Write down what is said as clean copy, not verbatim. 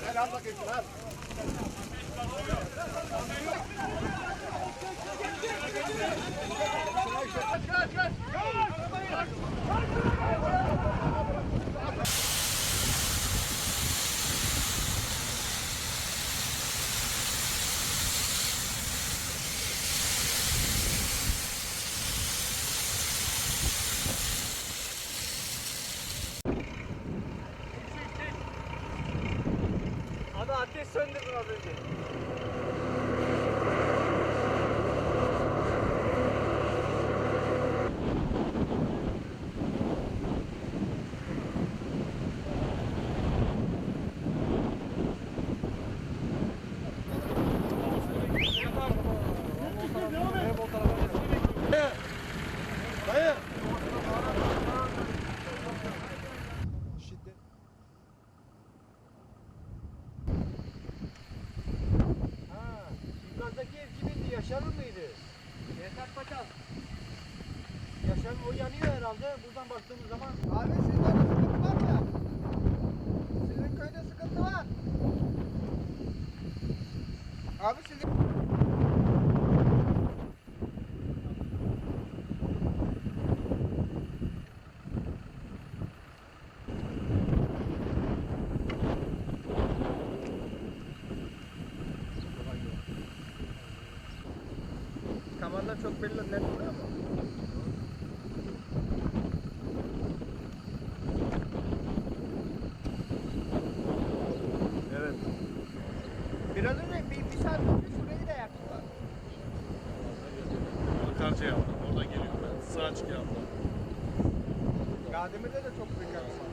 Gel al bakayım al. Abi ateş söndürdün az önce. Dayı. Yukarıdaki ev kimindi? Yaşar mıydı? Yeter Paçal. Yaşar o yanıyor herhalde. Buradan baktığımız zaman. Abi sizde sıkıntı var mı? Sizin köyde sıkıntı var. Abi sizin... Kamerada çok belli net oluyor mu? Evet. Biraz önce bir saat önce şurayı da yaktılar. Karşı yandan, oradan geliyor ben. Sağ çık yandan. Gademir'de de çok büyük yakışık.